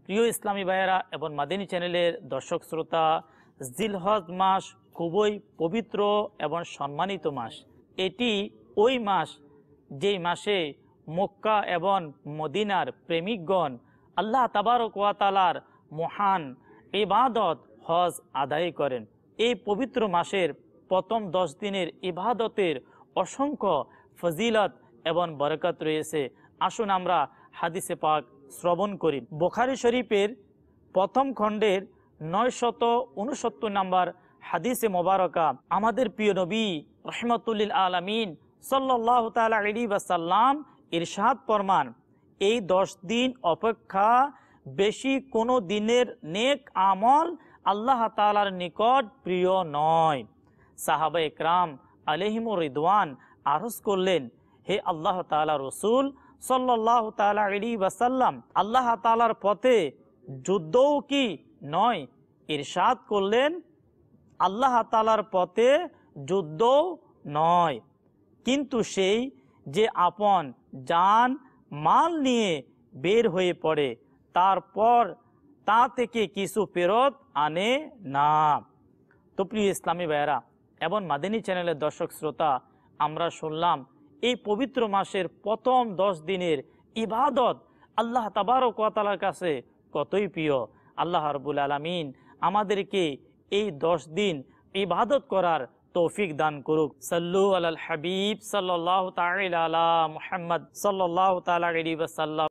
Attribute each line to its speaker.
Speaker 1: প্রিয় ইসলামী ভাইয়েরা এবং মাদিনী চ্যানেলের দর্শক শ্রোতা, জিলহজ মাস খুবই পবিত্র এবং সম্মানিত মাস। এটি ওই মাস যেই মাসে মক্কা এবং মদিনার প্রেমিকগণ আল্লাহ তাবারক ওয়া তাআলার মহান ইবাদত হজ আদায় করেন। এই পবিত্র মাসের প্রথম 10 দিনের ইবাদতের অসংখ্য ফজিলত এবং বরকত রয়েছে। আসুন আমরা হাদিসে পাক শ্রবণ করি। বুখারী শরীফের প্রথম খণ্ডের 969 নম্বর হাদিসে মোবারকা আমাদের প্রিয় নবী রহমতুল্লিল আলামিন সাল্লাল্লাহু তাআলা আলাইহি ওয়াসাল্লাম ইরশাদ ফরমান, এই 10 দিন অপেক্ষা বেশি কোনো দিনের নেক আমল আল্লাহ তাআলার নিকট প্রিয় নয়। সাহাবা একরাম আলাইহিমুর রিদওয়ান আরজ করলেন, হে আল্লাহ তাআলা রসুল সাল্লাল্লাহু তাআলা আলাইহি ওয়াসাল্লাম, আল্লাহ তাআলার পথে যুদ্ধও কি নয়? ইরশাদ করলেন, আল্লাহ তাআলার পথে যুদ্ধও নয়, কিন্তু সেই যে আপন জান মাল নিয়ে বের হয়ে পড়ে তারপর তা থেকে কিছু ফেরত আনে না। তো প্রিয় ইসলামী ভাইয়েরা এবং মাদিনী চ্যানেলের দর্শক শ্রোতা, আমরা শুনলাম এই পবিত্র মাসের প্রথম 10 দিনের ইবাদত আল্লাহ তাবারক ওয়া তাআলার কাছে কতই প্রিয়। আল্লাহ রাব্বুল আলামিন আমাদেরকে এই 10 দিন ইবাদত করার তৌফিক দান করুক। সাল্লু আলাল হাবিব সাল্লাল্লাহু তাআলা আলা মুহাম্মদ সাল্লাল্লাহু তাআলা আলাইহি ওয়াসাল্লাম।